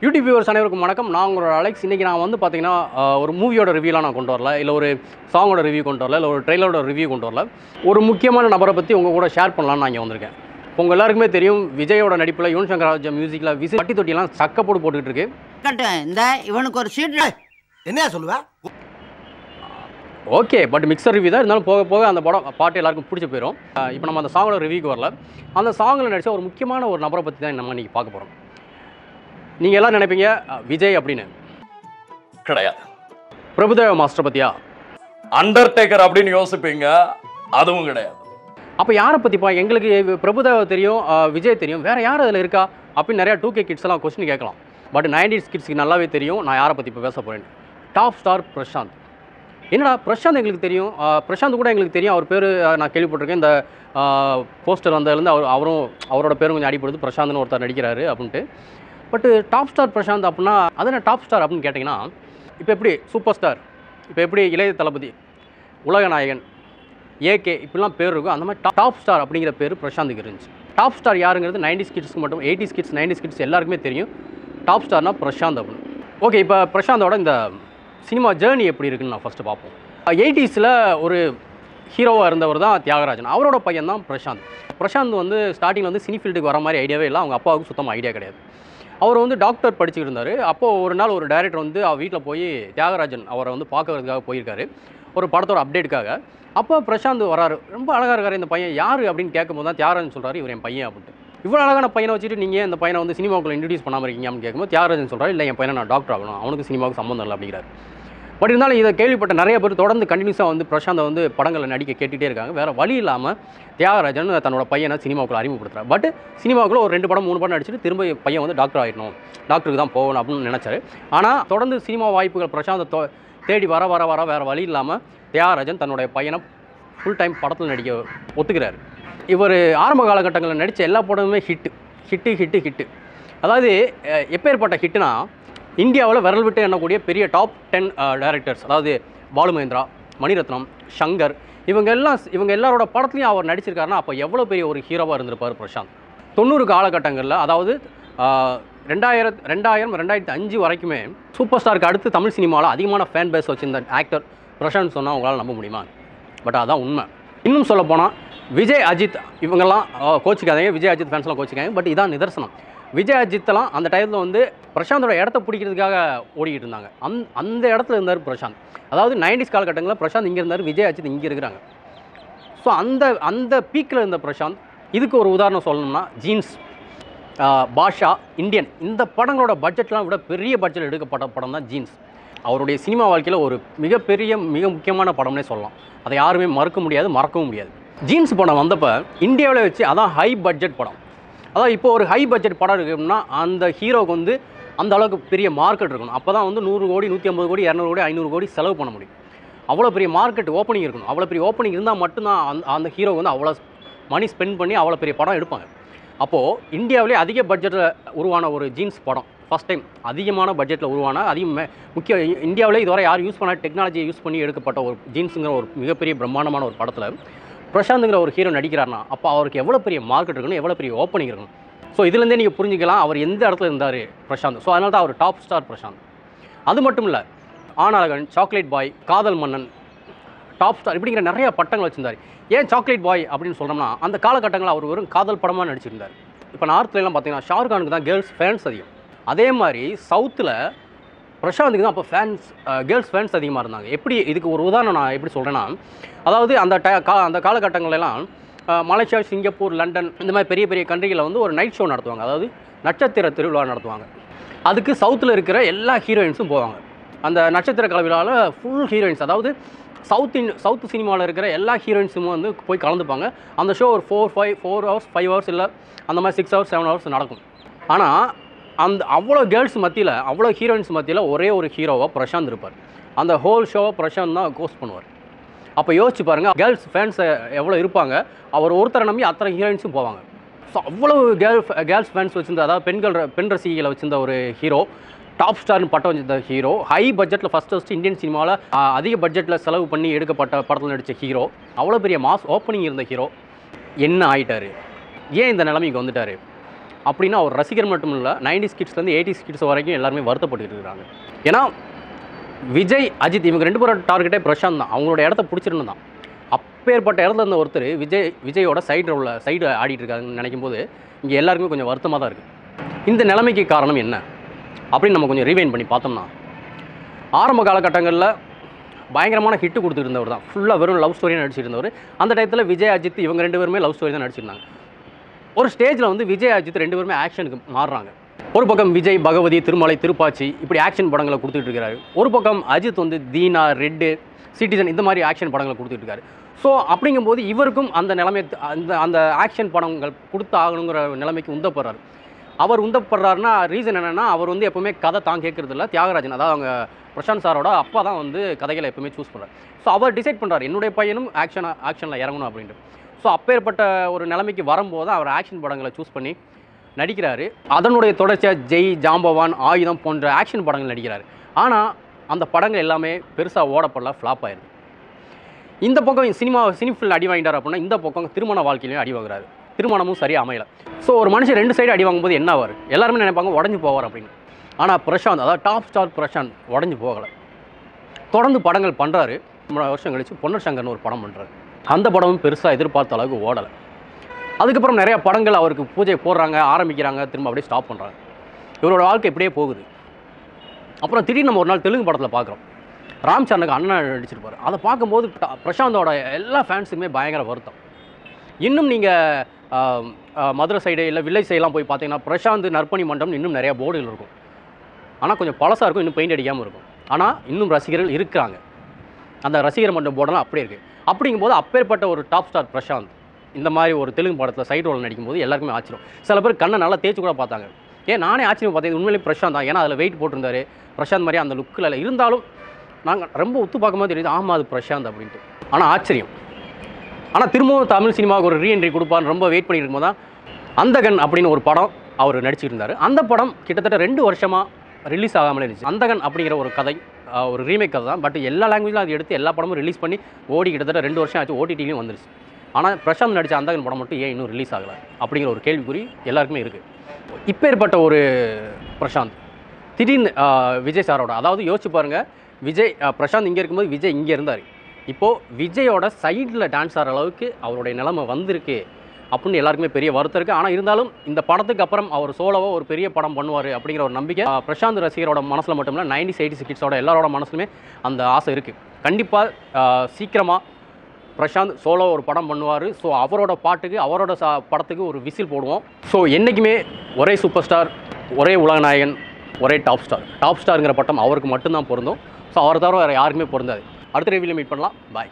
YouTube viewers அனைவருக்கும் வணக்கம். நான் உங்களோட அலெக்ஸ். இன்றைக்கி நான் வந்து பார்த்தீங்கன்னா ஒரு மூவியோட ரிவ்யூலாம் நான் கொண்டு வரல, இல்லை ஒரு சாங்கோட ரிவ்யூ கொண்டு வரல, இல்லை ஒரு ட்ரெய்லரோட ரிவ்யூ கொண்டு வரல. ஒரு முக்கியமான நபரை பற்றி உங்கள் கூட ஷேர் பண்ணலான்னு நான் இங்கே வந்திருக்கேன். உங்கள் எல்லாருக்குமே தெரியும், விஜயோட நடிப்பில் யுவன் சங்கர் ராஜா மியூசிக்கில் விசி பட்டி தொட்டியெல்லாம் சக்கப்போடு போட்டுக்கிட்டு இருக்கு. இந்த இவனுக்கு ஒரு சீட் என்ன சொல்லுவா? ஓகே, பட் மிக்சர் ரிவ்யூ தான் இருந்தாலும் போக போக அந்த பாட்டு எல்லாருக்கும் பிடிச்சி போயிடும். இப்போ நம்ம அந்த சாங்கோட ரிவ்யூக்கு வரல. அந்த சாங்கில் நடித்த ஒரு முக்கியமான ஒரு நபரை பற்றி தான் நம்ம இன்றைக்கி பார்க்க போகிறோம். நீங்கள் எல்லோரும் நினைப்பீங்க விஜய் அப்படின்னு. கிடையாது. பிரபுதேவ மாஸ்டர் பற்றியா? அண்டர்டேக்கர் அப்படின்னு யோசிப்பீங்க, அதுவும் கிடையாது. அப்போ யாரை பற்றிப்பா? எங்களுக்கு பிரபுதேவ தெரியும், விஜய் தெரியும், வேறு யார் அதில் இருக்கா அப்படின்னு நிறையா 2K கிட்ஸ் எல்லாம் கொஸ்டின் கேட்கலாம். பட் 90s கிட்ஸ்க்கு நல்லாவே தெரியும் நான் யாரை பற்றி இப்போ பேச போகிறேன். Top star Prashanth. என்னடா பிரசாந்த் எங்களுக்கு தெரியும், பிரசாந்த் கூட எங்களுக்கு தெரியும், அவர் பேர் நான் கேள்விப்பட்டிருக்கேன். இந்த போஸ்டர் வந்ததுலேருந்து அவரும் அவரோட பேரும் கொஞ்சம் அடிப்படுது, பிரசாந்த்னு ஒருத்தர் நடிக்கிறாரு அப்படின்ட்டு. பட்டு டாப் ஸ்டார் பிரசாந்த் அப்படின்னா அது என்ன டாப் ஸ்டார் அப்படின்னு கேட்டிங்கன்னா, இப்போ எப்படி சூப்பர் ஸ்டார், இப்போ எப்படி இளைய தளபதி, உலகநாயகன், ஏகே இப்படிலாம் பேர் இருக்கும், அந்த மாதிரி டாப் ஸ்டார் அப்படிங்கிற பேர் பிரசாந்துக்கு இருந்துச்சு. டாப் ஸ்டார் யாருங்கிறது 90s கிட்ஸ்க்கு மட்டும், 80s கிட்ஸ் 90s கிட்ஸ் எல்லாருக்குமே தெரியும். டாப் ஸ்டார்னால் பிரசாந்த் அப்படின்னு. ஓகே, இப்போ பிரசாந்தோட இந்த சினிமா ஜேர்னி எப்படி இருக்குன்னு நான் ஃபஸ்ட்டு பார்ப்போம். 80ஸில் ஒரு ஹீரோவாக இருந்தவர் தான் தியாகராஜன். அவரோட பையன் தான் பிரசாந்த். பிரசாந்த் வந்து ஸ்டார்டிங்கில் வந்து சினி ஃபீல்டுக்கு வர மாதிரி ஐடியாவே இல்லை. அவங்க அப்பாவுக்கு சுத்தமாக ஐடியா கிடையாது. அவர் வந்து டாக்டர் படிச்சுக்கிட்டு இருந்தார். அப்போது ஒரு நாள் ஒரு டைரக்டர் வந்து அவர் வீட்டில் போய் தியாகராஜன் அவரை வந்து பார்க்கறதுக்காக போயிருக்காரு, ஒரு படத்தோட அப்டேட்டுக்காக. அப்போ பிரசாந்த் வராரு. ரொம்ப அழகாக இருக்கார் இந்த பையன், யார் அப்படின்னு கேட்கும்போது தான் தியாகராஜன் சொல்கிறார், இவர் என் பையன் அப்படின்ட்டு. இவ்வளோ அழகான பையனை வச்சுட்டு நீங்கள் இந்த பையனை வந்து சினிமாவுக்குள்ள இன்ட்ரடியூஸ் பண்ணாமல் இருக்கீங்க அப்படின்னு கேட்கும்போது தியாகராஜன் சொல்கிறார், இல்லை என் பையனை நான் டாக்டர் ஆகணும், அவனுக்கு சினிமாவுக்கு சம்மந்தம் இல்லை அப்படிங்கிறார். பட் இருந்தாலும் இதை கேள்விப்பட்ட நிறைய பேர் தொடர்ந்து கண்டினியூஸாக வந்து பிரசாந்தை வந்து படங்களை நடிக்க கேட்டுகிட்டே இருக்காங்க. வேறு வழி இல்லாமல் தியாகராஜன் தன்னோட பையனை சினிமாவுக்குள்ள அறிமுகப்படுத்துறாரு. பட் சினிமாவுக்குள்ள ஒரு 2 படம் 3 படம் நடிச்சுட்டு திரும்ப பையன் வந்து டாக்டர் ஆகிடணும், டாக்டருக்கு தான் போகணும் அப்படின்னு நினச்சாரு. ஆனால் தொடர்ந்து சினிமா வாய்ப்புகள் பிரசாந்தை தேடி வர வர வர வேறு வழி இல்லாமல் தியாகராஜன் தன்னுடைய பையனை ஃபுல் டைம் படத்தில் நடிக்க ஒத்துக்கிறாரு. இவர் ஆரம்ப காலகட்டங்களில் நடித்த எல்லா படமுமே ஹிட்டு. அதாவது எப்பேற்பட்ட ஹிட்டுனா, இந்தியாவில் விரல் விட்டு எண்ணக்கூடிய பெரிய டாப் 10 டைரக்டர்ஸ், அதாவது பாலு மகேந்திரா, மணிரத்னம், சங்கர், இவங்க எல்லாரோட படத்துலையும் அவர் நடிச்சிருக்காருன்னா அப்போ எவ்வளோ பெரிய ஒரு ஹீரோவாக இருந்திருப்பார் பிரசாந்த். 90 காலகட்டங்களில், அதாவது 2000 2005 வரைக்குமே சூப்பர் ஸ்டாருக்கு அடுத்து தமிழ் சினிமாவில் அதிகமான ஃபேன் பேஸ் வச்சிருந்த ஆக்டர் பிரசாந்த் சொன்னால் உங்களால் நம்ப முடியுமா? பட் அதான் உண்மை. இன்னும் சொல்ல போனால் விஜய் அஜித் இவங்கெல்லாம் கோச்சிக்காதீங்க, விஜய் அஜித் ஃபேன்ஸ்லாம் கோச்சிக்காங்க, பட் இதான் நிதர்சனம். விஜய் அஜித்தெல்லாம் அந்த டைத்தில் வந்து பிரசாந்தோட இடத்த பிடிக்கிறதுக்காக ஓடிக்கிட்டு இருந்தாங்க. அந்த இடத்துல இருந்தார் பிரசாந்த். அதாவது 90s காலகட்டங்களில் பிரசாந்த் இங்கே இருந்தார், விஜய் அஜித் இங்கே இருக்கிறாங்க. ஸோ அந்த பீக்கில் இருந்த பிரசாந்த். இதுக்கு ஒரு உதாரணம் சொல்லணும்னா ஜீன்ஸ், பாஷா, இந்தியன், இந்த படங்களோட பட்ஜெட்லாம் விட பெரிய பட்ஜெட் எடுக்கப்பட்ட படம் தான் ஜீன்ஸ். அவருடைய சினிமா வாழ்க்கையில் ஒரு மிக முக்கியமான படம்னே சொல்லலாம். அதை யாருமே மறக்கவும் முடியாது. ஜீன்ஸ் படம் வந்தப்போ இந்தியாவில் வச்சு அதான் ஹை பட்ஜெட் படம். அதாவது இப்போ ஒரு ஹை பட்ஜெட் படம் இருக்குன்னா அந்த ஹீரோவுக்கு வந்து அந்த அளவுக்கு பெரிய மார்க்கெட் இருக்கணும். அப்போ தான் வந்து 100 கோடி 150 கோடி 200 கோடி 500 கோடி செலவு பண்ண முடியும். அவ்வளோ பெரிய மார்க்கெட் ஓப்பனிங் இருக்கணும். அவ்வளோ பெரிய ஓப்பனிங் இருந்தால் மட்டும்தான் அந்த ஹீரோ வந்து அவ்வளோ மணி ஸ்பெண்ட் பண்ணி அவ்வளோ பெரிய படம் எடுப்பாங்க. அப்போது இந்தியாவிலே அதிக பட்ஜெட்டில் உருவான ஒரு ஜீன்ஸ் படம், ஃபஸ்ட் டைம் அதிகமான பட்ஜெட்டில் உருவான, இந்தியாவிலே இதுவரை யாரும் யூஸ் பண்ண டெக்னாலஜியை யூஸ் பண்ணி எடுக்கப்பட்ட ஒரு ஜீன்ஸுங்கிற ஒரு மிகப்பெரிய பிரம்மாண்டமான ஒரு படத்தில் பிரசாந்துங்கிற ஒரு ஹீரோ நடிக்கிறார்னா அப்போ அவருக்கு எவ்வளோ பெரிய மார்க்கெட் இருக்கணும், எவ்வளோ பெரிய ஓப்பனிங் இருக்கணும். ஸோ இதுலேருந்தே நீங்கள் புரிஞ்சிக்கலாம் அவர் எந்த இடத்துல இருந்தார் பிரசாந்த். ஸோ அதனால தான் அவர் டாப் ஸ்டார் பிரசாந்த். அது மட்டும் இல்லை, ஆனழகன், சாக்லேட் பாய், காதல் மன்னன், டாப் ஸ்டார் இப்படிங்கிற நிறைய பட்டங்கள் வச்சுருந்தார். ஏன் சாக்லேட் பாய் அப்படின்னு சொல்கிறோம்னா, அந்த காலகட்டங்களில் அவர் வெறும் காதல் படமாக நடிச்சிருந்தார். இப்போ நார்த்லாம் பார்த்தீங்கன்னா ஷாருக்கானுக்கு தான் கேர்ள்ஸ் ஃபேன்ஸ் அதிகம். அதே மாதிரி சவுத்தில் பிரசாந்துக்கு தான் அப்போ கேர்ள்ஸ் ஃபேன்ஸ் அதிகமாக இருந்தாங்க. எப்படி இதுக்கு ஒரு உதாரணம் நான் எப்படி சொல்கிறேன்னா, அதாவது அந்த காலகட்டங்களெல்லாம் மலேசியா, சிங்கப்பூர், லண்டன் இந்த மாதிரி பெரிய பெரிய கண்ட்ரிகளில் வந்து ஒரு நைட் ஷோ நடத்துவாங்க, அதாவது நட்சத்திர திருவிழா நடத்துவாங்க. அதுக்கு சவுத்தில் இருக்கிற எல்லா ஹீரோயின்ஸும் போவாங்க. அந்த நட்சத்திர கலை விழாவில் ஃபுல் ஹீரோயின்ஸ், அதாவது சவுத் சினிமாவில் இருக்கிற எல்லா ஹீரோயின்ஸும் வந்து போய் கலந்துப்பாங்க. அந்த ஷோ ஒரு 4 ஹவர்ஸ் 5 ஹவர்ஸ் இல்லை அந்த மாதிரி 6 ஹவர்ஸ் 7 ஹவர்ஸ் நடக்கும். ஆனால் அவ்வளோ கேர்ள்ஸ் மத்தியில், அவ்வளோ ஹீரோயின்ஸ் மத்தியில் ஒரே ஒரு ஹீரோவாக பிரசாந்த் இருப்பார். அந்த ஹோல் ஷோவை பிரசாந்த் தான் கோஸ்ட் பண்ணுவார். அப்போ யோசிச்சு பாருங்கள், கேர்ள்ஸ் ஃபேன்ஸ் எவ்வளோ இருப்பாங்க. அவர் ஒருத்தரை நம்பி அத்தனை ஹீரோயின்ஸும் போவாங்க. ஸோ அவ்வளோ கேர்ள்ஸ் ஃபேன்ஸ் வச்சுருந்த, அதாவது பெண் ரசிகைகளை வச்சுருந்த ஒரு ஹீரோ, டாப் ஸ்டார்னு பட்டம் வச்சிருந்த ஹீரோ, ஹை பட்ஜெட்டில் ஃபஸ்ட்டு இந்தியன் சினிமாவில் அதிக பட்ஜெட்டில் செலவு பண்ணி எடுக்கப்பட்ட படத்தில் நடித்த ஹீரோ, அவ்வளோ பெரிய மாஸ் ஓப்பனிங் இருந்த ஹீரோ என்ன ஆகிட்டார்? ஏன் இந்த நிலைமைக்கு வந்துட்டார்? அப்படின்னா அவர் ரசிகர் மட்டும் இல்லை 90s கிட்ஸ்லேருந்து 80s கிட்ஸ் வரைக்கும் எல்லாருமே வருத்தப்பட்டு இருக்கிறாங்க. ஏன்னா விஜய் அஜித் இவங்க 2 பேரோட டார்கெட்டே பிரசாந்த் தான். அவங்களோட இடத்த பிடிச்சிருந்து தான். அப்பேற்பட்ட இடத்துல இருந்த ஒருத்தர் விஜயோட சைடு ஆடிட்டு இருக்காங்கன்னு நினைக்கும் போது இங்கே எல்லாருக்குமே கொஞ்சம் வருத்தமாக தான் இருக்குது. இந்த நிலைமைக்கு காரணம் என்ன அப்படின்னு நம்ம கொஞ்சம் ரீவைண்ட் பண்ணி பார்த்தோம்னா, ஆரம்ப காலகட்டங்களில் பயங்கரமான ஹிட்டு கொடுத்துட்டு இருந்தவர் தான். ஃபுல்லாக வெறும் லவ் ஸ்டோரியாக நடிச்சிருந்தவர். அந்த டயத்தில் விஜய் அஜித் இவங்க 2 பேருமே லவ் ஸ்டோரி தான் நடிச்சிருந்தாங்க. ஒரு ஸ்டேஜில் வந்து விஜய் அஜித் 2 பேருமே ஆக்ஷனுக்கு மாறுறாங்க. ஒரு பக்கம் விஜய் பகவதி, திருமலை, திருப்பாச்சி இப்படி ஆக்ஷன் படங்களை கொடுத்துட்டு இருக்காரு. ஒரு பக்கம் அஜித் வந்து தீனா, ரெட்டு, சிட்டிசன் இந்த மாதிரி ஆக்ஷன் படங்களை கொடுத்துட்டு இருக்காரு. ஸோ அப்படிங்கும்போது இவருக்கும் அந்த நிலைமை அந்த ஆக்ஷன் படங்கள் கொடுத்து ஆகணுங்கிற நிலைமைக்கு உந்தப்படுறாரு. அவர் உந்தப்படுறாருன்னா ரீசன் என்னென்னா, அவர் வந்து எப்போவுமே கதை தான் கேட்குறது இல்லை. தியாகராஜன் அதாவது அவங்க பிரசாந்த் சாரோட அப்பா தான் வந்து கதைகளை எப்பவுமே சூஸ் பண்ணுறாரு. ஸோ அவர் டிசைட் பண்ணுறாரு என்னுடைய பையனும் ஆக்ஷனில் இறங்கணும் அப்படின்ட்டு. ஸோ அப்பேற்பட்ட ஒரு நிலைமைக்கு வரும்போது அவர் ஆக்ஷன் படங்களை சூஸ் பண்ணி நடிக்கிறாரு. அதனுடைய தொடர்ச்சியாக ஜெய், ஜாம்பவான், ஆயுதம் போன்ற ஆக்ஷன் படங்கள் நடிக்கிறாரு. ஆனால் அந்த படங்கள் எல்லாமே பெருசாக ஓடப்படல, ஃப்ளாப் ஆயிடுது. இந்த பக்கம் சினிஃபில் அடி வாங்கிட்டார் அப்படின்னா, இந்த பக்கம் திருமண வாழ்க்கையிலையும் அடி வாங்குறாரு. திருமணமும் சரியாக அமையலை. ஸோ ஒரு மனுஷன் 2 சைடு அடி வாங்கும்போது என்ன ஆவார்? எல்லாருமே நினைப்பாங்க உடஞ்சி போவார் அப்படின்னு. ஆனால் பிரசாந்த், அதாவது டாப் ஸ்டார் பிரசாந்த் உடஞ்சி போகலை. தொடர்ந்து படங்கள் பண்ணுறாரு. 3 வருஷம் கழிச்சு பொன்னர் சங்கர்னு ஒரு படம் பண்ணுறாரு. அந்த படமும் பெருசாக எதிர்பார்த்த அளவுக்கு ஓடலை. அதுக்கப்புறம் நிறையா படங்கள் அவருக்கு பூஜை போடுறாங்க, ஆரம்பிக்கிறாங்க, திரும்ப அப்படியே ஸ்டாப் பண்ணுறாங்க. இவரோட வாழ்க்கை இப்படியே போகுது. அப்புறம் திடீர்னு நம்ம ஒரு நாள் தெலுங்கு படத்தில் பார்க்குறோம். ராம் சரணுக்கு அண்ணன் நடிச்சிருப்பார். அதை பார்க்கும்போது பிரசாந்தோட எல்லா ஃபேன்ஸுக்குமே பயங்கர வருத்தம். இன்னும் நீங்கள் மதுரை சைடு இல்லை வில்லேஜ் சைடெலாம் போய் பார்த்தீங்கன்னா பிரசாந்த் நற்பணி மண்டபம் இன்னும் நிறையா போர்டுகள் இருக்கும். ஆனால் கொஞ்சம் பழசாக இருக்கும், இன்னும் பெயிண்ட் அடிக்காமல் இருக்கும். ஆனால் இன்னும் ரசிகர்கள் இருக்கிறாங்க. அந்த ரசிகர் மண்டபம் போர்டெல்லாம் அப்படியே இருக்குது. அப்படிங்கும்போது அப்பேற்பட்ட ஒரு டாப் ஸ்டார் பிரசாந்த் இந்த மாதிரி ஒரு தெலுங்கு படத்தில் சைடு ரோல் நடிக்கும்போது எல்லாருக்குமே ஆச்சரியம். சில பேர் கண்ணை நல்லா தேய்ச்சி கூட பார்த்தாங்க. நானே ஆச்சரியம் பார்த்தேன், உண்மையிலேயே பிரசாந்த் தான். ஏன்னா அதில் வெயிட் போட்டிருந்தாரு. பிரசாந்த் மாதிரி அந்த லுக்கில் இல்லை. இருந்தாலும் நாங்கள் ரொம்ப ஒத்து பார்க்கும்போது தெரியுது, ஆமாம் அது பிரசாந்த் அப்படின்ட்டு. ஆனால் ஆச்சரியம். ஆனால் திரும்பவும் தமிழ் சினிமாவுக்கு ஒரு ரீஎன்ட்ரி கொடுப்பான்னு ரொம்ப வெயிட் பண்ணிட்டு இருக்கும்போது தான் அந்தகன் அப்படின்னு ஒரு படம் அவர் நடிச்சிட்டு இருந்தார். அந்த படம் கிட்டத்தட்ட 2 வருஷமாக ரிலீஸ் ஆகாமலே இருந்துச்சு. அந்தகன் அப்படிங்கிற ஒரு கதை ஒரு ரீமேக் கதை தான். பட் எல்லா லாங்குவேஜிலும் அது எடுத்து எல்லா படமும் ரிலீஸ் பண்ணி ஓடி கிட்டத்தட்ட 2 வருஷம் ஆச்சு. ஓடிடிலையும் வந்துருச்சு. ஆனால் பிரசாந்த் நடித்த அந்தகன் படம் மட்டும் ஏன் இன்னும் ரிலீஸ் ஆகலை அப்படிங்கிற ஒரு கேள்விக்குறி எல்லாருக்குமே இருக்குது. இப்பேற்பட்ட ஒரு பிரசாந்த் திடீர்னு விஜய் சாரோட, அதாவது யோசிச்சு பாருங்கள், விஜய் பிரசாந்த் இங்கே இருக்கும்போது விஜய் இங்கே இருந்தார். இப்போது விஜயோட சைடில் டான்ஸ் ஆகிற அளவுக்கு அவருடைய நிலைமை வந்திருக்கு அப்படின்னு எல்லாருக்குமே பெரிய வருத்தம் இருக்குது. ஆனால் இருந்தாலும் இந்த படத்துக்கு அப்புறம் அவர் சோலோவோ ஒரு பெரிய படம் பண்ணுவார் அப்படிங்கிற ஒரு நம்பிக்கை பிரசாந்த் ரசிகரோட மனசில் மட்டும் இல்லை, 90s 80s கிட்ஸோட எல்லாரோட மனசுலுமே அந்த ஆசை இருக்குது. கண்டிப்பாக சீக்கிரமாக பிரசாந்த் சோலோ ஒரு படம் பண்ணுவார். ஸோ அவரோட பாட்டுக்கு அவரோட படத்துக்கு ஒரு விசில் போடுவோம். ஸோ என்றைக்குமே ஒரே சூப்பர் ஸ்டார், ஒரே உலகநாயகன், ஒரே டாப் ஸ்டாருங்கிற பட்டம் அவருக்கு மட்டும்தான் பொருந்தும். ஸோ அவரை தவிர வேறு யாருக்குமே பொருந்தாது. அடுத்த ரிவ்யூவில் மீட் பண்ணலாம். பாய்.